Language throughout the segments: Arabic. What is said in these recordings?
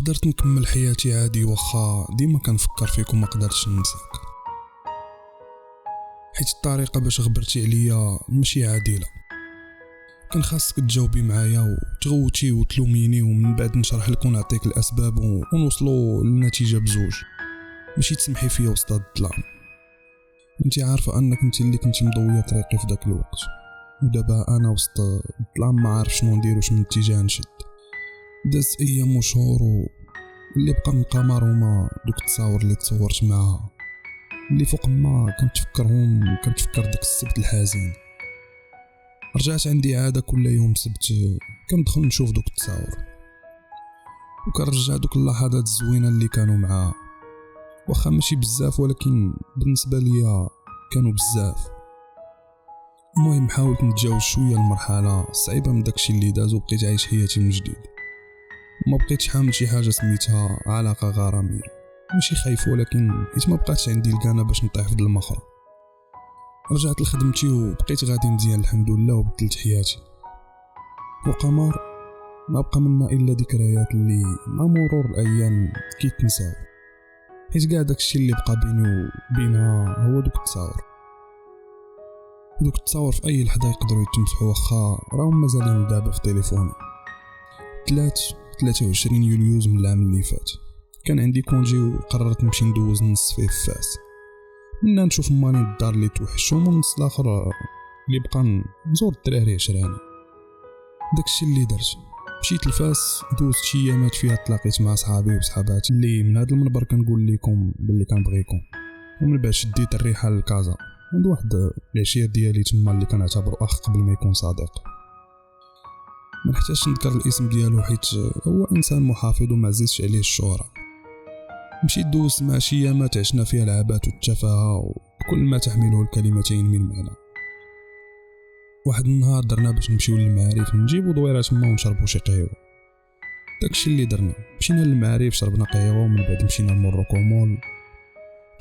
قدرت نكمل حياتي عادي واخا ديما كنفكر فيك وما قدرتش ننساك، حيت الطريقه باش غبرتي عليا ماشي عادله. كان خاصك تجاوبي معايا وتغوتي وتلوميني ومن بعد نشرح لك ونعطيك الاسباب ونوصلوا للنتيجه بزوج، ماشي تسمحي فيا وسط الظلام. انتي عارفه انك انتي اللي كنتي مضويه طريقي في داك الوقت، ودابا انا وسط الظلام ما عارف شنو ندير وشنو اتجاه نشد. داز ايام وشهور واللي بقى من القمر هما دوك التصاور اللي تصورت معاها، اللي فوق ما كنتفكرهم كنتفكر داك السبت الحزين. رجعت عندي عاده كل يوم سبت كندخل نشوف دوك التصاور وكنرجع دوك اللحظات الزوينه اللي كانوا معاها، واخا ماشي بزاف ولكن بالنسبه ليا كانوا بزاف. المهم حاولت نتجاوز شويه المرحله الصعيبه من داكشي اللي داز وبقيت عايش حياتي من جديد، وما بقيتش حامل شي حاجه سميتها علاقه غراميه. ماشي خايف ولكن حيت ما بقاتش عندي الكانه باش نطيح في المخرة. رجعت لخدمتي وبقيت غادي مزيان الحمد لله وبدلت حياتي. وقمر ما بقى منا الا ذكريات اللي مع مرور الايام كيتنساو، حيت كاع داكشي اللي بقى بيني وبينها هو دوك التصاور. دوك التصاور في اي لحظه يقدروا يتمسحوا واخا راهم مازالين دابا في تليفوني. 23 يوليوز من العام اللي فات كان عندي كونجي وقررت نمشي ندوز نص فيه في فاس، منا نشوف ماني الدار اللي توحشهم والنص الاخر اللي بقى نزور الدراري عشراني. داكشي اللي درت، مشيت لفاس دوزت شي ايامات فيها تلاقيت مع صحابي وصحاباتي اللي من هذا المنبر كنقول لكم باللي كنبغيكم، ومن بعد شديت الرحله لكازا عند واحد العشير ديالي تما اللي كنعتبره اخ قبل ما يكون صديق. ما نحتاجش نذكر الاسم ديالو حيت هو انسان محافظ وما عزيزش عليه الشهرة. مشيت دوزت مع شي ايامات عشنا فيها العبات والتفاهه وكل ما تحمله الكلمتين من معنى. واحد النهار درنا باش نمشيو للمعارف نجيبو دويره تما ونشربو شي قهوه. داكشي اللي درنا، مشينا للمعارف شربنا قهوه ومن بعد مشينا لموروكو مول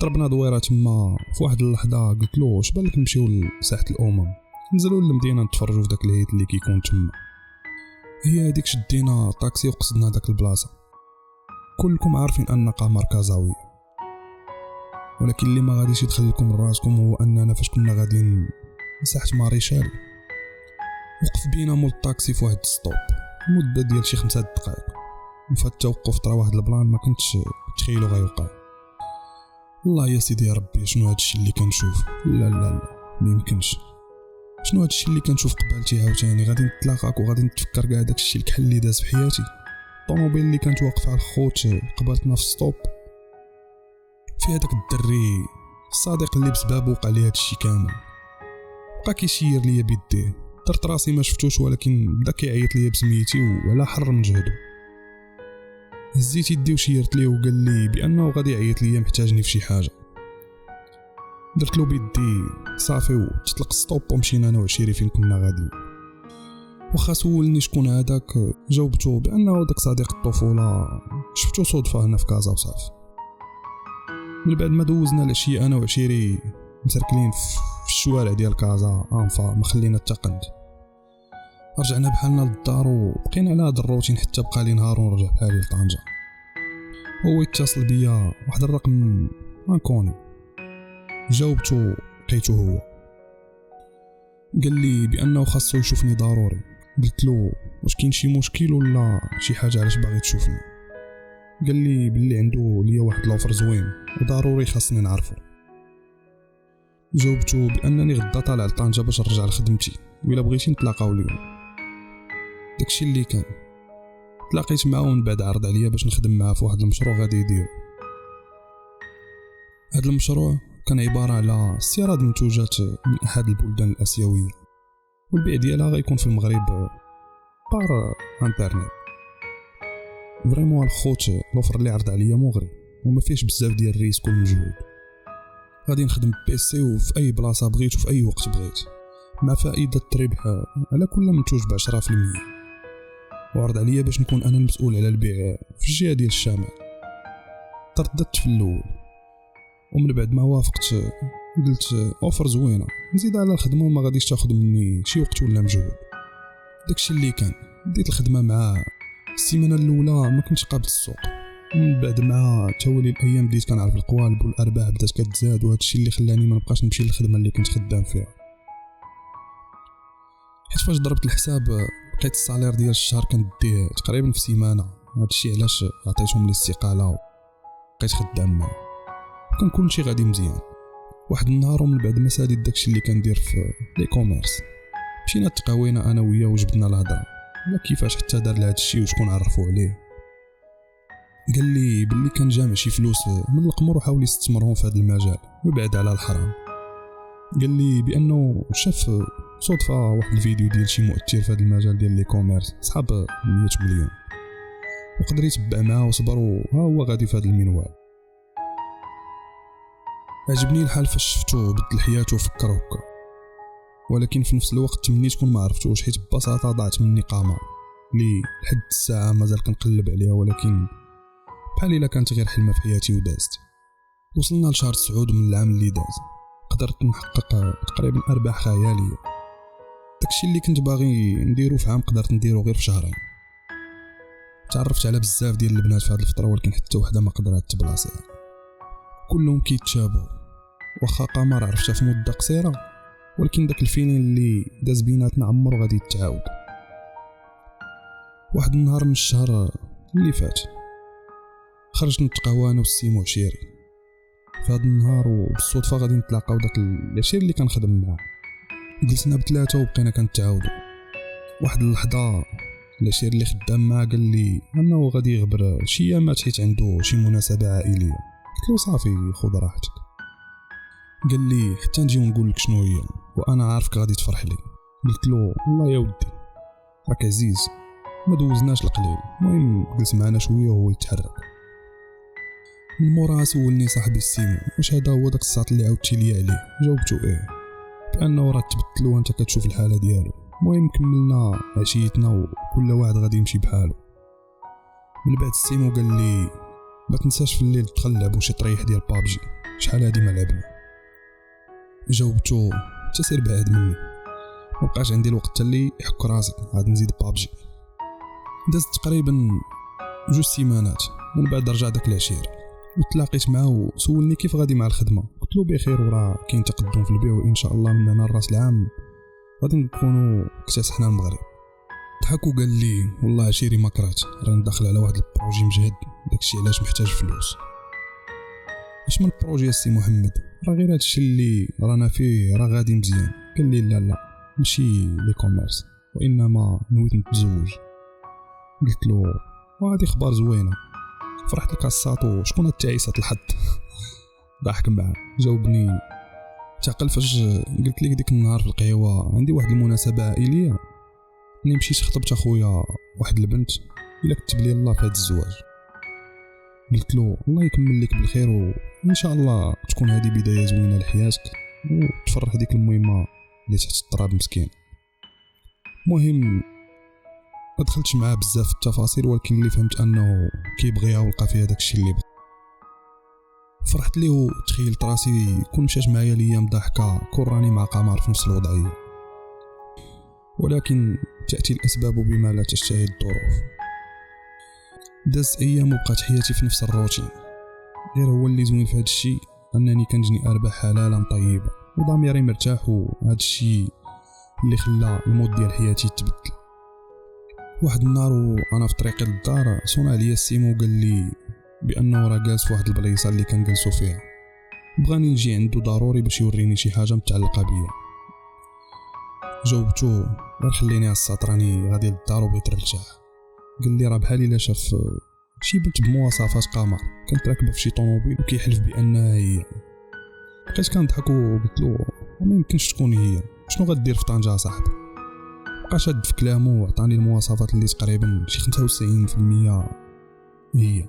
ضربنا دويره تما. في واحد اللحظه قلت له اش بالك نمشيو لساحه الامم نزلوا للمدينه نتفرجوا في داك الهيت اللي كيكون تما. هي هذيك شدينا طاكسي وقصدنا داك البلاصه. كلكم عارفين ان قمر كازاويه، ولكن اللي ما غاديش يدخل لكم راسكم هو اننا فاش كنا غاديين مساحه ماريشال وقف بينا مول الطاكسي في واحد ستوب مده ديال شي 5 دقائق، وفات التوقف طرا واحد البلان ما كنتش تخيلو غيوقع. الله يا سيدي يا ربي شنو هادشي اللي كنشوف؟ لا لا لا ما يمكنش. شنو هادشي اللي كنشوف قبالتي عاوتاني؟ غادي نتلاقاك وغادي نتفكر كاع داكشي الكحل اللي داز في حياتي. الطوموبيل اللي كانت واقفه على الخوت قبالتنا في ستوب فيها داك الدري الصديق اللي بسبابه وقع لي هادشي كامل. بقى كيشير ليا بيديه، درت راسي ما شفتوش ولكن بدا كيعيط ليا بسميتي وعلى حر من جهدو. هزيت يدي وشيرت ليه وقال لي بانه غادي يعيط ليا محتاجني في شي حاجه. درت له بيدي صافي وتطلق ستوب ومشينا انا وعشيري فين كنا غادي. وخا سولني شكون هذاك جاوبته بانه داك صديق الطفوله شفتو صدفه هنا في كازا وصافي. من بعد ما دوزنا العشيه انا وعشيري مسركلين في الشوارع ديال كازا انفا ما خلينا التقند. رجعنا بحالنا للدار وبقينا على هذا الروتين حتى بقى لي نهار ونرجع بحالي لطنجة. هو يتصل بيا واحد الرقم انكوني، جاوبته لقيته هو. قال لي بانه خاصو يشوفني ضروري. قلت له واش كاين شي مشكل ولا شي حاجه علاش باغي تشوفني؟ قال لي باللي عنده ليا واحد لوفر زوين وضروري خاصني نعرفه. جاوبته بانني غدا طالع لطنجة باش نرجع لخدمتي وإلا بغيتي نتلاقاو اليوم. داكشي اللي كان. تلاقيت معاه ومن بعد عرض عليا باش نخدم معاه في واحد المشروع غادي يدير. هذا المشروع كان عباره على استيراد منتوجات من احد البلدان الاسيويه والبيع ديالها غيكون في المغرب بار انترنت. فريمون الخوت لوفر اللي عرض عليا مغري وما فيهش بزاف ديال الريسك والمجهود. غادي نخدم بيسي وفي اي بلاصه بغيت وفي اي وقت بغيت، مع فائده الربح على كل منتوج ب10%. وعرض عليا باش نكون انا المسؤول على البيع في الجهه ديال الشمال. ترددت في الاول ومن بعد ما وافقت قلت اوفر زوينه نزيد على الخدمه وما غاديش تاخذ مني شي وقت ولا مجهود. داكشي اللي كان. بديت الخدمه معاه السيمانه الاولى ما كنتش قابل السوق، من بعد مع توالي الايام بديت كنعرف القوالب والارباح بدات كتزاد، وهذا الشيء اللي خلاني ما نبقاش نمشي للخدمه اللي كنت خدام فيها. حيت فاش ضربت الحساب لقيت الصالير ديال الشهر كنديه تقريبا في سيمانه. هذا الشيء علاش عطيتهم الاستقاله وبقيت خدام معاه، كان كلشي غادي مزيان. واحد النهار ومن بعد ما ساليت داكشي اللي كندير في لي كوميرس، مشينا تقاوينا انا وياه وجبدنا الهضره على كيفاش حتى دار لهذا الشيء وشكون عرفوا عليه. قال لي باللي كان جامع شي فلوس من القمر وحاول يستثمرهم في هذا المجال ويبعد على الحرام. قال لي بانه شاف صدفه واحد الفيديو ديال شي مؤثر في هذا المجال ديال لي كوميرس صحاب 100 مليون، وقدر يتبع معاه وصبر وها هو غادي في هذا المنوال. عجبني الحال فاش شفتو بدل حياته وفكر هكا، ولكن في نفس الوقت تمنيت كون ما عرفتوش، حيت ببساطه ضاعت مني قامه لي لحد الساعه مازال كنقلب عليها، ولكن بحال الا كانت غير حلمه في حياتي ودازت. وصلنا لشهر 9 من العام اللي داز، قدرت نحقق تقريبا ارباح خياليه. داكشي اللي كنت باغي نديرو في عام قدرت نديرو غير في شهرين. تعرفت على بزاف ديال البنات في هذه الفتره، ولكن حتى وحده ما قدرت تبلاصيها، كلهم كيتشابهوا. واخا قمر عرفتها في مده قصيره، ولكن داك الفيلين اللي داز بيناتنا عمرو غادي يتعاود. واحد النهار من الشهر اللي فات خرجت نتقهوى انا والسيمو عشيري في هذا النهار، وبالصدفه غادي نتلاقاو داك العشير اللي كنخدم معاه. جلسنا بثلاثه وبقينا كنتعاودوا. واحد اللحظه العشير اللي خدام معاه قال لي انه غادي يغبر شي ايامات حيت عنده شي مناسبه عائليه. قلت له صافي خذ راحتك. قال لي حتى نجي ونقول لك شنو هي وانا عارفك غادي تفرح لي. قلت له والله يا ودي راك عزيز، ما دوزناش القليل. المهم جلس معنا شويه وهو يتحرك. من موراها سولني صاحبي السيمو واش هذا هو داك الساط اللي عاودتي لي عليه. جاوبته ايه، بانه راه تبدل وانت كتشوف الحاله ديالو. المهم كملنا عشيتنا وكل واحد غادي يمشي بحاله. من بعد السيمو قال لي ما تنساش في الليل تدخل لعبوا شي طريح ديال بابجي، شحال هادي ما لعبنا. جاوبته تسير بعاد مني، مبقاش عندي الوقت اللي يحك راسي غادي نزيد بابجي. دازت تقريبا 2 سيمانات من بعد رجع داك العشير وتلاقيت معاه وسولني كيف غادي مع الخدمه. قلت له بخير وراه كاين تقدم في البيع، وان شاء الله من هنا لراس العام غادي نكونوا اكتسحنا المغرب. ضحك وقال لي والله عشيري ما كرهت، راني داخل على واحد البروجي مجهد، داكشي علاش محتاج فلوس. اش من بروجي السي محمد؟ راه غير هادشي اللي رانا فيه راه غادي مزيان. قال لي لا ماشي لي كوميرس، وانما نويت نتزوج. قلت له وهذه اخبار زوينه، فرحت لك الساطو شكون التعيسه الحظ. ضحك معاه جاوبني تعقل فاش قلت لك ديك النهار في القهوه عندي واحد المناسبه عائليه، ملي مشيت خطبت اخويا واحد البنت الا كتب لي الله في هذا الزواج. قلت له الله يكمل لك بالخير وان شاء الله تكون هذه بدايه زوينه لحياتك وتفرح ديك المهمه اللي تحت التراب مسكين. المهم ما دخلتش معاه بزاف في التفاصيل، ولكن اللي فهمت انه كيبغيها ولقى فيها داكشي اللي بغى. فرحت ليه وتخيلت راسي كون مشات معايا الايام ضحكه كون راني مع قمر في نفس الوضعيه، ولكن تاتي الاسباب بما لا تشتهي الظروف. دازت ايام وبقات حياتي في نفس الروتين، غير هو اللي زوين في هذا الشيء انني كنجني ارباح حلالا طيبه وضميري مرتاح، وهذا الشيء اللي خلى المود ديال حياتي يتبدل. واحد النهار وانا في طريقي للدار صون عليا السيمو وقال لي بانه راه جالس في واحد البلايصه اللي كنجلسوا فيها، بغاني نجي عنده ضروري باش يوريني شي حاجه متعلقه بيا. جاوبته غير خليني على الساط راني غادي للدار وبغيت نرتاح. قال لي راه بحال الا شاف شي بنت بمواصفات قمر كانت راكبه في شي طوموبيل وكيحلف بانها هي. بقيت كنضحك وقلت له ما يمكنش تكون هي، شنو غدير في طنجه صاحبي؟ بقى شاد في كلامه وعطاني المواصفات اللي تقريبا شي 95% هي.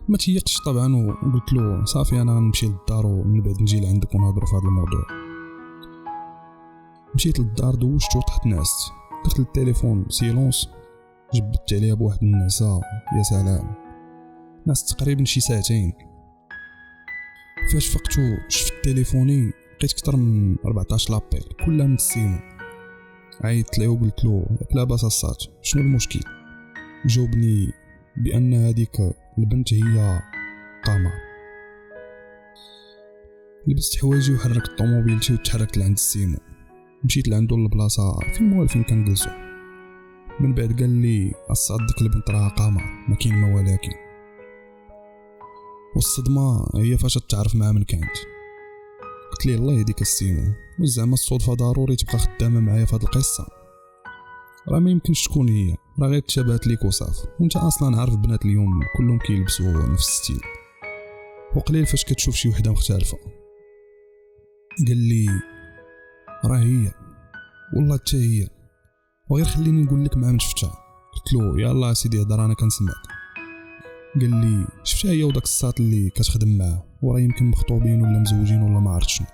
ما تيقتش طبعا وقلت له صافي انا غنمشي للدار ومن بعد نجي لعندك ونهضروا في هذا الموضوع. مشيت للدار دوشت وطحت نعست، درت التليفون سيلونس، جبدت عليها بواحد النعسه يا سلام، نعست تقريبا شي 2 ساعات. فاش فقت شفت تليفوني لقيت اكثر من 14 لابيل كلها من السيمو. عيطت ليه وقلت له لاباس الصات شنو المشكل؟ جاوبني بان هذيك البنت هي قمر. لبست حوايجي وحركت طوموبيلتي وتحركت لعند السيمو. مشيت لعندو البلاصه فين موالفين كنجلسو. من بعد قال لي اصدق البنت راها قمر ما كاين ما ولكن. والصدمه هي فاش تعرف مع من كانت. قلت لي الله يهديك السيمو، وزعما الصدفه ضروري تبقى خدامه معايا في هذه القصه؟ راه ما يمكنش تكون هي، راه غير تشابهت ليك وصافي. وانت اصلا عارف بنات اليوم كلهم كيلبسوا نفس الستيل، وقليل فاش كتشوف شي وحده مختلفه. قال لي راه هي والله حتى هي، وغير خليني نقول لك ما من شفتها. قلت له يلا سيدي هضر انا كنسمعك. قال لي شفتها هي وداك الساط اللي كتخدم معاه، وراه يمكن مخطوبين ولا مزوجين ولا ما عرفت شنو.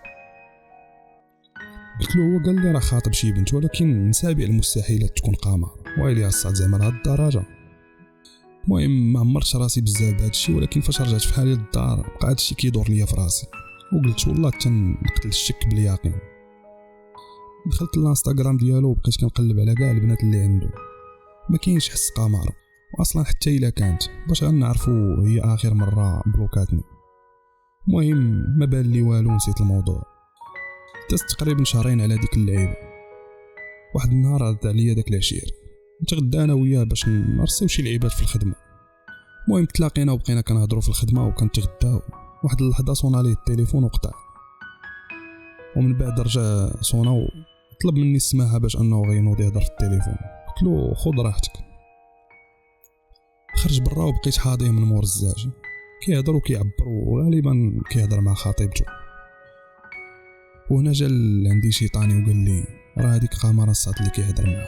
قلت له هو قال لي راه خاطب شي بنت، ولكن نسابع المستحيلات تكون قمر. ويلي الساط زعما لهاد الدرجه. المهم ما عمرتش راسي بزاف بهذا الشيء، ولكن فاش رجعت في حالي للدار بقى هذا الشيء كيدور ليا في راسي، وقلت والله تنقتل الشك باليقين. دخلت الانستغرام ديالو وبقيت كنقلب على كاع البنات اللي عنده، ما كاينش حس قمر. واصلا حتى الا كانت باش غنعرفوا هي اخر مره بلوكاتني. المهم ما بان لي والو، نسيت الموضوع. دازت تقريبا شهرين على ديك اللعيبه. واحد النهار عرض عليا داك العشير، نتغدى انا وياه باش نرسيو شي لعيبات في الخدمه. المهم تلاقينا وبقينا كنهضروا في الخدمه وكنتغداو. واحد اللحظه صونا ليه التليفون وقطع، ومن بعد رجع صونا وطلب مني السماحه باش انه غينوض يهضر في التليفون. قلت له خذ راحتك. خرج برا وبقيت حاضيه من مور الزاج، كيهضر وكيعبر، وغالبا كيهضر مع خطيبته. وهنا جا عندي شيطاني وقال لي راه هذيك قمر الساط اللي كيهضر معها.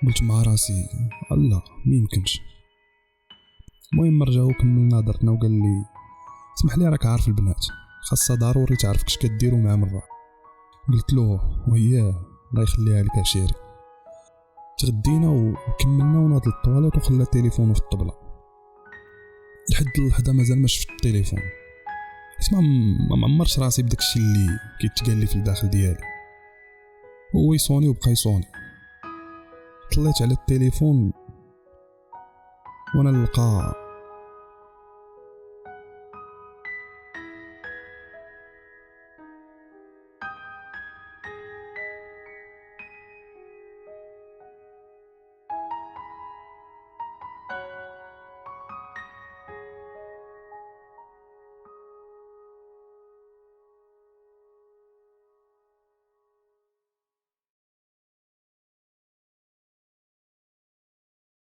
قلت مع راسي الله ما يمكنش. المهم رجعوا كملنا هضرتنا، وقال لي اسمح لي راك عارف البنات خاصها ضروري تعرف كش كديروا مع مرة. قلت له وهي الله يخليها لك عشيري. تغدينا وكملنا وناض للطواليت وخلى تليفونه في الطبله. لحد اللحظه مازال ما شفت التليفون، حيت ما معمرش راسي بداك الشيء اللي كيتقال لي في الداخل ديالي. هو يصوني وبقى يصوني. طلعت على التليفون وانا نلقى